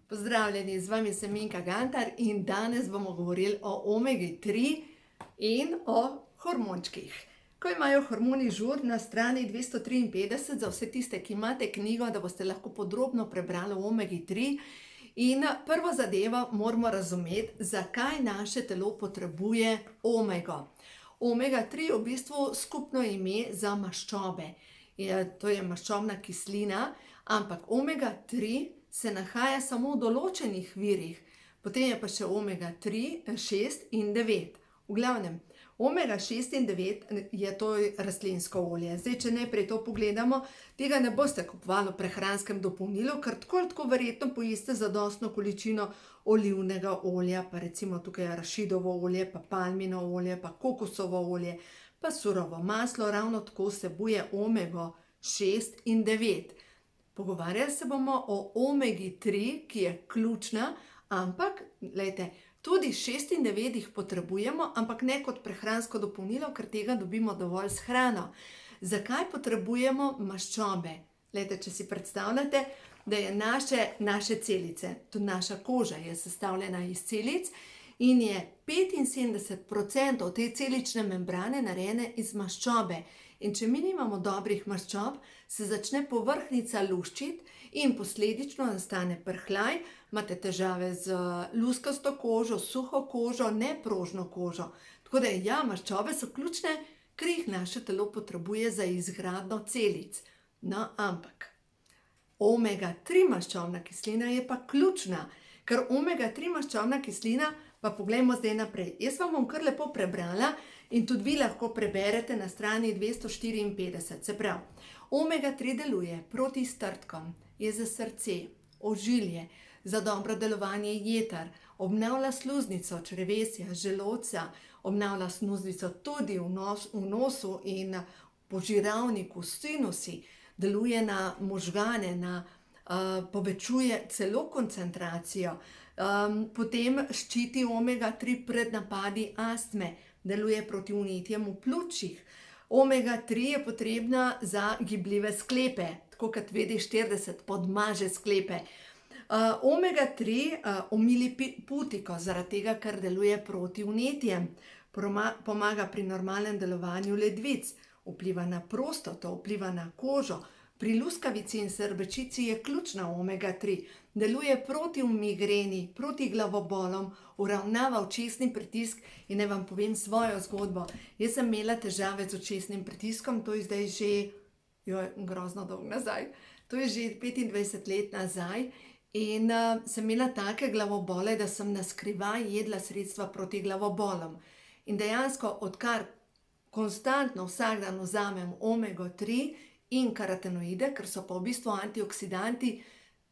Pozdravljeni, z vami sem Minka Gantar in danes bomo govorili o omegi 3 in o hormončkih. Ko imajo hormoni žur na strani 253, za vse tiste, ki imate knjigo, da boste lahko podrobno prebrali o omegi 3. In prvo zadevo moramo razumeti, zakaj naše telo potrebuje omego. Omega 3 je v bistvu skupno ime za maščobe. To je maščobna kislina, ampak omega 3 se nahaja samo v določenih virih, potem je pa še omega 3, 6 in 9. V glavnem, omega 6 in 9 je to rastlinsko olje. Zdaj, če najprej to pogledamo, tega ne boste kupovali v prehranskem dopolnilu, ker tako verjetno pojeste zadostno količino olivnega olja, pa recimo tukaj arašidovo olje, pa palmino olje, pa kokosovo olje, pa surovo maslo, ravno tako vsebuje omego 6 in 9. Pogovarjali se bomo o omegi 3, ki je ključna, ampak, glejte, tudi 6 in 9 jih potrebujemo, ampak ne kot prehransko dopolnilo, ker tega dobimo dovolj s hrano. Zakaj potrebujemo maščobe? Glejte, če si predstavljate, da je naše celice, tudi naša koža je sestavljena iz celic in je 75% te celične membrane narejene iz maščobe. In če mi nimamo dobrih maščob, se začne povrhnjica luščiti in posledično nastane prhljaj, imate težave z luskasto kožo, suho kožo, neprožno kožo. Tako da ja, maščobe so ključne, ker jih naše telo potrebuje za izgradnjo celic. No, ampak omega 3 maščobna kislina je pa ključna, ker omega 3 maščobna kislina, pa poglejmo zdaj naprej. Jaz vam bom kar lepo prebrala in tudi vi lahko preberete na strani 254. Se pravi, omega 3 deluje proti strdkom, je za srce, ožilje, za dobro delovanje jeter, obnavlja sluznico, črevesja, želodca, obnavlja sluznico tudi v nosu in požiralniku, sinusi, deluje na možgane, povečuje celo koncentracijo, potem ščiti omega 3 pred napadi astme, deluje proti vnetjem v pljučih. Omega 3 je potrebna za gibljive sklepe, tako kot WD-40 podmaže sklepe. Omega 3 omili putiko, zaradi tega, ker deluje proti vnetjem, pomaga pri normalnem delovanju ledvic, vpliva na prostato, vpliva na kožo. Pri luskavici in srbečici je ključna omega 3, deluje proti migreni, proti glavobolom, uravnava očesni pritisk in naj vam povem svojo zgodbo. Jaz sem imela težave z očesnim pritiskom, to je zdaj že grozno dolgo nazaj, to je že 25 let nazaj in sem imela take glavobole, da sem na skrivaj jedla sredstva proti glavobolom. In dejansko, odkar konstantno vsak dan vzamem omego 3 in karotenoide, ker so pa v bistvu antioksidanti,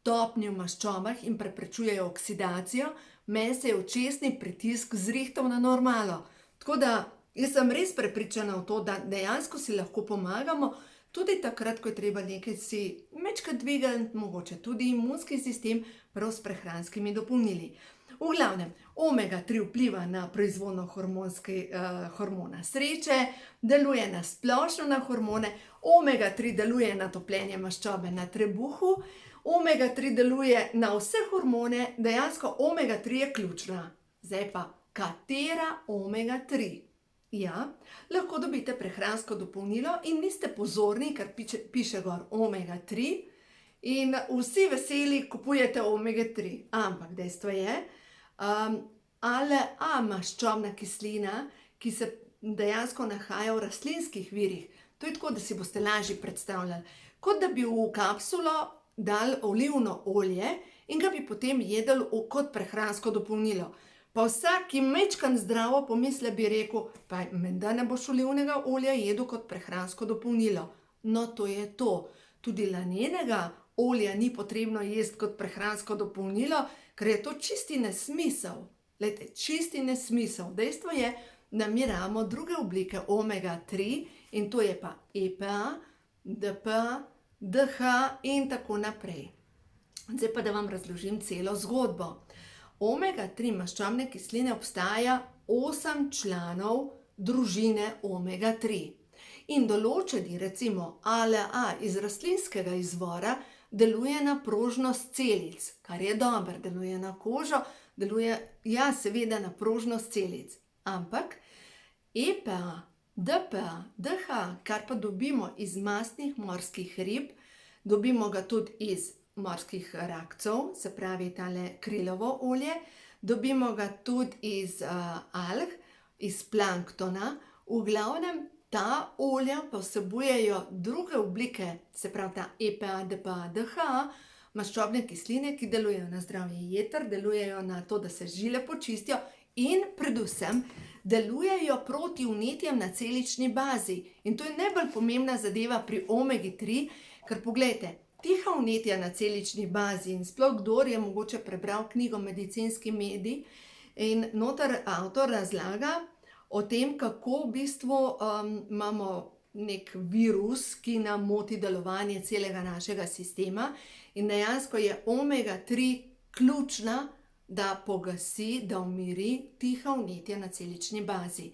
topni v maščobah in preprečujejo oksidacijo, meni se je očesni pritisk zrihtal na normalo. Tako da jaz sem res prepričana v to, da dejansko si lahko pomagamo, tudi takrat, ko je treba nekaj si majčkeno dvigati, mogoče tudi imunski sistem, prav s prehranskimi dopolnili. V glavnem, omega 3 vpliva na proizvodnjo hormona sreče, deluje na splošno na hormone, omega 3 deluje na topljenje maščobe na trebuhu, omega 3 deluje na vse hormone, dejansko omega 3 je ključna. Zdaj pa, katera omega 3? Ja, lahko dobite prehransko dopolnilo in niste pozorni, ker piše gor omega 3 in vsi veseli kupujete omega 3. Ampak dejstvo je, ALA maščobna kislina, ki se dejansko nahaja v rastlinskih virih. To je tako, da si boste lažje predstavljali. Kot da bi v kapsulo dali olivno olje in ga bi potem jedli kot prehransko dopolnilo. Pa vsak, ki majčkeno zdravo pomisli, bi rekel, pa menda ne boš olivnega olja jedel kot prehransko dopolnilo. No, to je to. Tudi lanenega olja ni potrebno jesti kot prehransko dopolnilo, ker je to čisti nesmisel. Glejte, čisti nesmisel. Dejstvo je, da mi rabimo druge oblike omega 3 in to je pa EPA, DPA, DHA in tako naprej. Zdaj pa, da vam razložim celo zgodbo. Omega 3 maščobne kisline obstaja 8 članov družine omega 3. In določeni, recimo ALA iz rastlinskega izvora, deluje na prožnost celic, kar je dobro, deluje na kožo, deluje, ja, seveda na prožnost celic. Ampak EPA, DPA, DHA, kar pa dobimo iz mastnih morskih rib, dobimo ga tudi iz morskih rakcev, se pravi tale krilovo olje, dobimo ga tudi iz alg, iz planktona, v glavnem ta olja pa vsebujejo druge oblike, se pravi ta EPA, DPA, DHA, maščobne kisline, ki delujejo na zdravje jeter, delujejo na to, da se žile počistijo in predvsem delujejo proti vnetjem na celični bazi. In to je najbolj pomembna zadeva pri omegi 3, ker poglejte, tiha vnetja na celični bazi in sploh kdor je mogoče prebral knjigo Medicinski medij in noter avtor razlaga o tem, kako v bistvu imamo nek virus, ki nam moti delovanje celega našega sistema in dejansko je omega 3 ključna, da pogasi, da umiri tiha vnetja na celični bazi.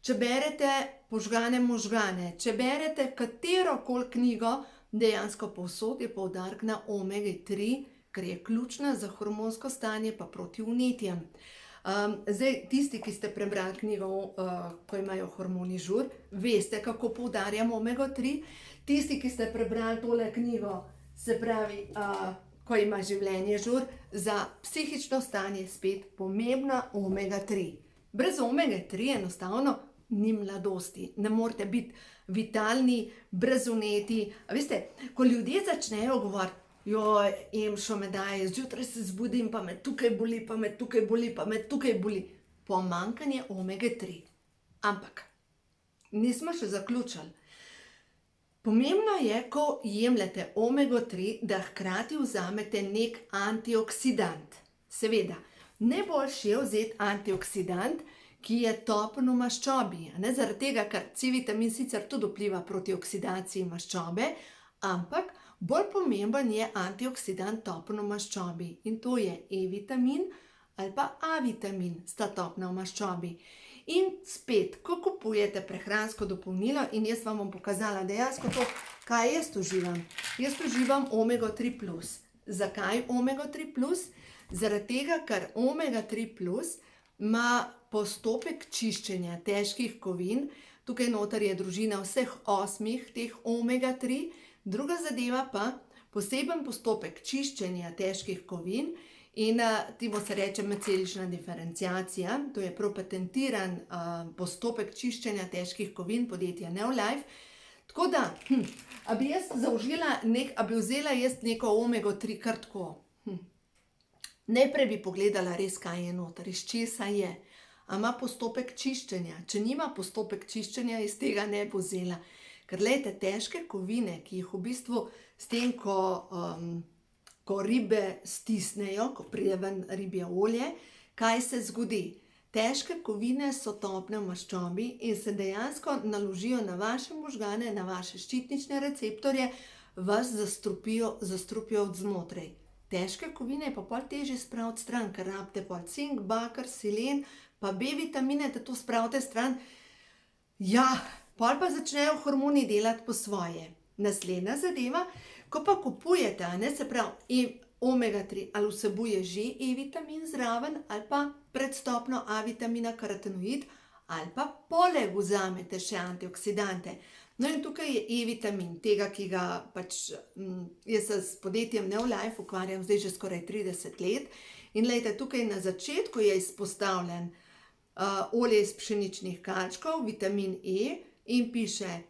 Če berete Požgane možgane, če berete katerokoli knjigo, dejansko povsod je poudarek na omegi 3, ker je ključna za hormonsko stanje pa proti vnetjem. Zdaj, tisti, ki ste prebrali knjigo, ko imajo hormoni žur, veste, kako poudarjam omego 3. Tisti, ki ste prebrali tole knjigo, se pravi, ko ima življenje žur, za psihično stanje spet pomembna omega 3. Brez omega 3 enostavno ni mladosti, ne morete biti vitalni, brez vnetij. A veste, ko ljudje začnejo govoriti, joj, emšo me daje, zjutraj se zbudim, pa me tukaj boli, pa me tukaj boli, pa me tukaj boli. Pomanjkanje omege 3. Ampak, nismo še zaključili. Pomembno je, ko jemljete omego 3, da hkrati vzamete nek antioksidant. Seveda, najboljše je vzeti antioksidant, ki je topen v maščobi, ne? Zaradi tega, ker C-vitamin sicer tudi vpliva proti oksidaciji maščobe, ampak bolj pomemben je antioksidant topen v maščobi in to je E-vitamin ali pa A-vitamin, sta topna v maščobi. In spet, ko kupujete prehransko dopolnilo, in jaz vam bom pokazala dejansko to, kaj jaz uživam. Jaz uživam omega 3+. Zakaj omega 3+? Zaradi tega, ker omega 3+ ima postopek čiščenja težkih kovin. Tukaj noter je družina vseh 8 teh omega 3. Druga zadeva pa, poseben postopek čiščenja težkih kovin, in temu se reče medcelična diferenciacija, to je prav patentiran postopek čiščenja težkih kovin podjetja Neolife. Tako da, a bi vzela jaz neko omego 3 kar tako? Najprej bi pogledala res, kaj je noter, iz česa je. A ima postopek čiščenja? Če nima postopek čiščenja, iz tega ne bi vzela. Ker glejte, težke kovine, ki jih v bistvu s tem, ko ribe stisnejo, ko pride ven ribje olje, kaj se zgodi? Težke kovine so topne v maščobi in se dejansko naložijo na vaše možgane, na vaše ščitnične receptorje, vas zastrupijo od znotraj. Težke kovine je pa pol težje spraviti stran, ker rabite pol cink, baker, selen, pa B-vitamine, da to spravite stran. Ja, pol pa začnejo hormoni delati po svoje. Naslednja zadeva, ko pa kupujete, se pravi, omega 3 ali vsebuje že E-vitamin zraven, ali pa predstopno A-vitamina karotenoid, ali pa poleg vzamete še antioksidante. No in tukaj je E-vitamin, tega, ki ga pač, jaz se s podjetjem Neolife ukvarjam zdaj že skoraj 30 let. In glejte, tukaj na začetku je izpostavljen olje iz pšeničnih kalčkov, vitamin E, in piše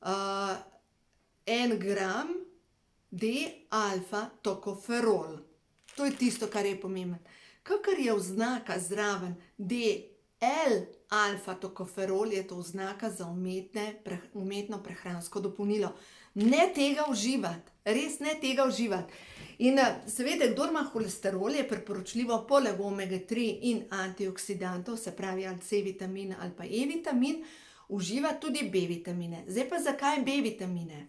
1 gram D-alfa-tokoferol. To je tisto, kar je pomembno. Kakor je oznaka zraven D-L-alfa-tokoferol, je to oznaka za umetno prehransko dopolnilo. Ne tega uživati, res ne tega uživati. In seveda, kdor ima holesterol, je priporočljivo poleg omega 3 in antioksidantov, se pravi ali C-vitamin ali pa E-vitamin, uživati tudi B-vitamine. Zdaj pa zakaj B-vitamine?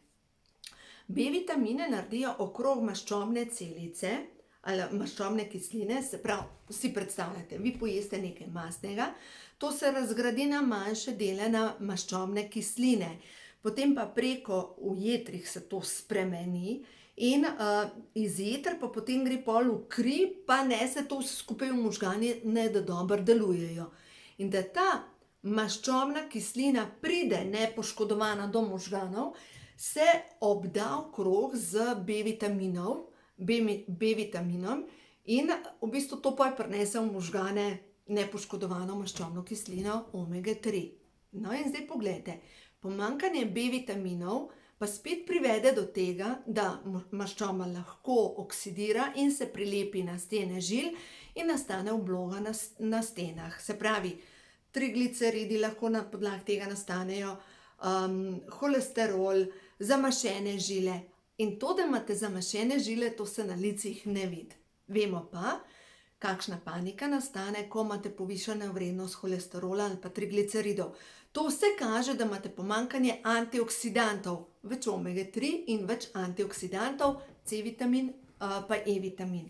B-vitamine naredijo okrog maščobne celice ali maščobne kisline, se pravi, si predstavljate, vi pojeste nekaj mastnega, to se razgradi na manjše dele na maščobne kisline, potem pa preko v jetrih se to spremeni in iz jeter pa potem gre pol v kri, pa nese to vse skupaj v možgane, da dobro delujejo. In da ta maščobna kislina pride nepoškodovana do možganov, se obda okrog z B vitaminom in v bistvu to pa prinese v možgane nepoškodovano maščobno kislino omega 3. No in zdaj poglejte, pomanjkanje B-vitaminov pa spet privede do tega, da maščoba lahko oksidira in se prilepi na stene žil in nastane obloga na stenah. Se pravi, trigliceridi lahko na podlagi tega nastanejo, holesterol, zamašene žile. In to, da imate zamašene žile, to se na licih ne vidi. Vemo pa, kakšna panika nastane, ko imate povišano vrednost holesterola ali pa trigliceridov. To vse kaže, da imate pomanjkanje antioksidantov, več omega 3 in več antioksidantov, C-vitamin pa E-vitamin.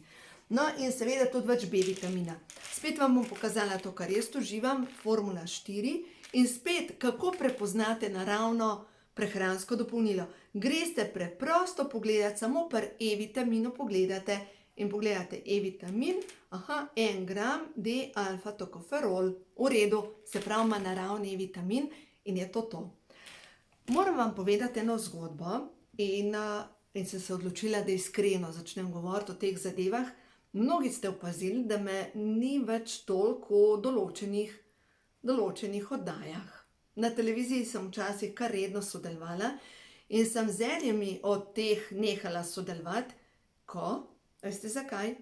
No in seveda tudi več B-vitamina. Spet vam bom pokazala to, kar jaz uživam, formula 4, in spet, kako prepoznate naravno prehransko dopolnilo. Greste preprosto pogledati, samo pri E-vitaminu pogledate in pogledate E-vitamin, 1 gram D-alfa-tokoferol, v redu, se pravi ima naravni E-vitamin in je to. Moram vam povedati eno zgodbo in sem se odločila, da iskreno začnem govoriti o teh zadevah. Mnogi ste opazili, da me ni več toliko v določenih oddajah. Na televiziji sem včasih kar redno sodelovala in sem z enimi od teh nehala sodelovati, veste zakaj?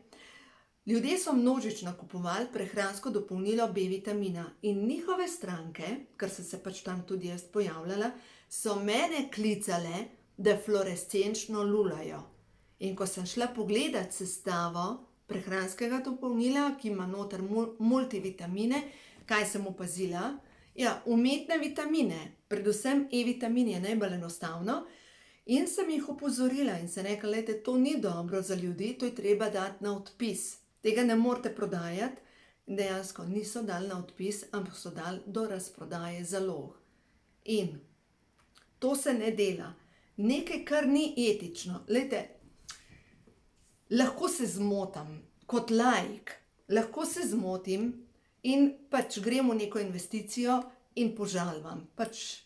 Ljudje so množično kupovali prehransko dopolnilo B-vitamina in njihove stranke, ker sem se pač tam tudi jaz pojavljala, so mene klicale, da fluorescenčno lulajo. In ko sem šla pogledat sestavo prehranskega dopolnila, ki ima noter multivitamine, kaj sem opazila? Ja, umetne vitamine, predvsem E-vitamin je najbolj enostavno, in sem jih opozorila in sem rekla, lejte, to ni dobro za ljudi, to je treba dati na odpis. Tega ne morete prodajati. Dejansko niso dali na odpis, ampak so dali do razprodaje zalog. In to se ne dela. Nekaj, kar ni etično. Lejte, lahko se zmotam, kot laik, lahko se zmotim in pač grem v neko investicijo in požalvam. Pač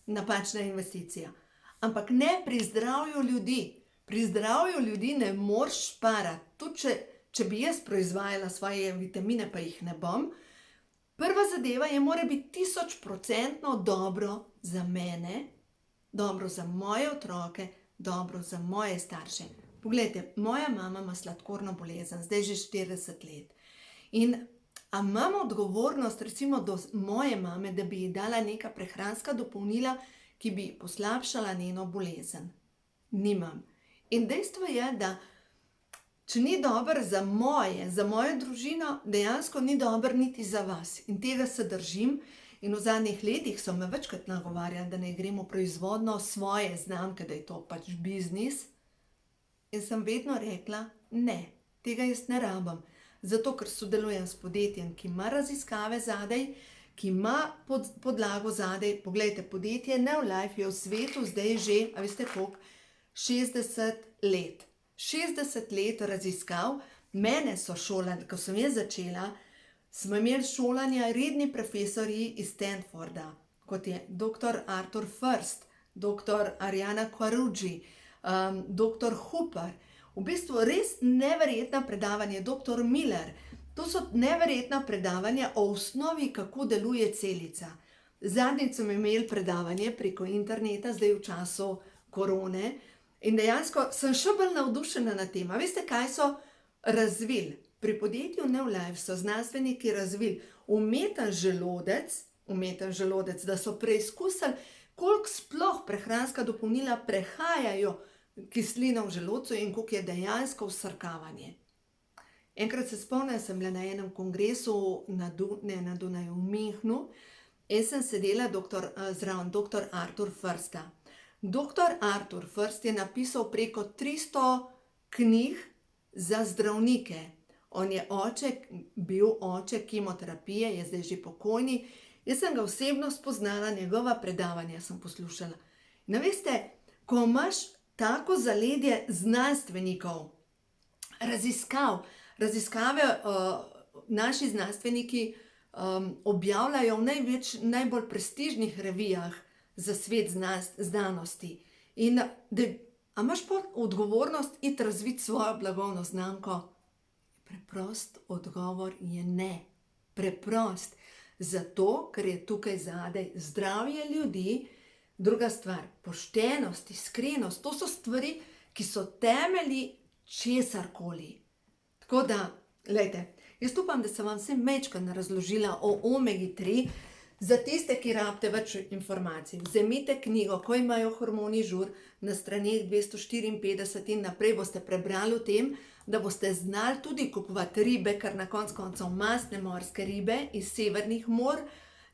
napačna investicija. Ampak ne pri zdravju ljudi. Pri zdravju ljudi ne moreš šparati. Tudi če bi jaz proizvajala svoje vitamine, pa jih ne bom. Prva zadeva je, mora biti 1000% dobro za mene, dobro za moje otroke, dobro za moje starše. Poglejte, moja mama ima sladkorno bolezen, zdaj že 40 let. In a imam odgovornost recimo do moje mame, da bi ji dala neka prehranska dopolnila, ki bi poslabšala njeno bolezen? Nimam. In dejstvo je, da če ni dober za mojo družino, dejansko ni dober niti za vas. In tega se držim. In v zadnjih letih so me večkrat nagovarjali, da ne gremo v proizvodnjo svoje znamke, da je to pač biznis. In sem vedno rekla, ne, tega jaz ne rabim. Zato, ker sodelujem s podjetjem, ki ima raziskave zadaj, ki ima podlago zadaj. Poglejte, podjetje Neolife je v svetu zdaj že, a veste koliko, 60 let. 60 let raziskav. Mene so šolali, ko sem jaz začela, smo imeli šolanja redni profesorji iz Stanforda, kot je dr. Arthur First, dr. Ariana Quarucci, dr. Hooper. V bistvu res neverjetna predavanja, dr. Miller. To so neverjetna predavanja o osnovi, kako deluje celica. Zadnjič smo imeli predavanje preko interneta, zdaj v času korone, in dejansko sem še bolj navdušena nad tem. A veste, kaj so razvili? Pri podjetju Neolife so znanstveniki razvili umeten želodec, da so preizkusili, koliko sploh prehranska dopolnila prehajajo kislino v želodcu in koliko je dejansko vsrkavanje. Enkrat se spomnim, sem bila na enem kongresu na Dunaju v Münchnu in sem sedela zraven dr. Arthur Firsta. Dr. Arthur First je napisal preko 300 knjig za zdravnike. On je bil oče kemoterapije, je zdaj že pokojni. Jaz sem ga osebno spoznala, njegova predavanja sem poslušala. In veste, ko imaš tako zaledje znanstvenikov, raziskave naši znanstveniki objavljajo v najbolj prestižnih revijah za svet znanosti. In a imaš pa odgovornost iti razviti svojo blagovno znamko? Preprost odgovor je ne. Preprost. Zato, ker je tukaj zadaj zdravje ljudi. Druga stvar, poštenost, iskrenost, to so stvari, ki so temelji česarkoli. Tako da, glejte, jaz upam, da sem vam vse majčkeno razložila o omegi 3. Za tiste, ki rabite več informacij, vzemite knjigo, Ko imajo hormoni žur, na straneh 254 in naprej boste prebrali o tem, da boste znali tudi kupovati ribe, ker na koncu koncev mastne morske ribe iz severnih mor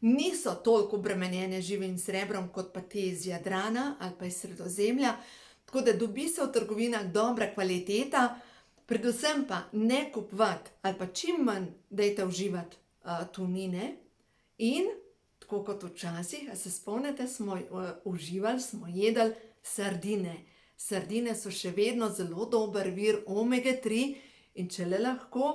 niso toliko obremenjene z živim srebrom, kot pa te iz Jadrana ali pa iz Sredozemlja. Tako da dobi se v trgovinah dobra kvaliteta, predvsem pa ne kupovati ali pa čim manj dajte uživati tunine. In tako kot včasih, a se spomnite, smo uživali, smo jedli sardine. Sardine so še vedno zelo dober vir omege 3 in če le lahko,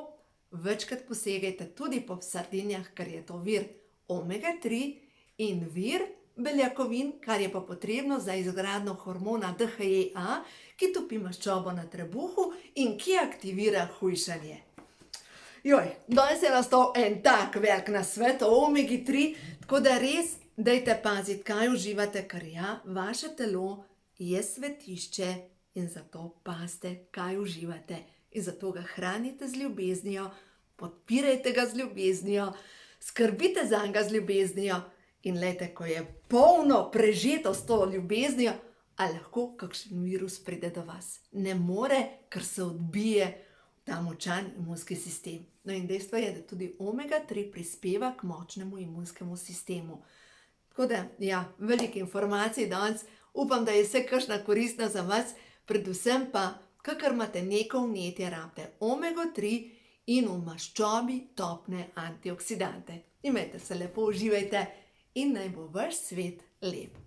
večkrat posegajte tudi po sardinjah, ker je to vir omege 3 in vir beljakovin, kar je pa potrebno za izgradnjo hormona DHEA, ki topi maščobo na trebuhu in ki aktivira hujšanje. Danes je nastal en tak velik nasvet o omegi 3, tako da res dajte paziti, kaj uživate, ker ja, vaše telo je svetišče in zato pazite, kaj uživate. In zato ga hranite z ljubeznijo, podpirajte ga z ljubeznijo, skrbite zanj z ljubeznijo in glejte, ko je polno prežeto s to ljubeznijo, a lahko kakšen virus pride do vas. Ne more, ker se odbije ta močan imunski sistem. No in dejstvo je, da tudi omega 3 prispeva k močnemu imunskemu sistemu. Tako da, ja, veliko informacij danes, upam, da je vse kakšna koristna za vas, predvsem pa, kakor imate neko vnetje, rabite omego 3 in v maščobi topne antioksidante. Imejte se lepo, uživajte in naj bo vaš svet lep.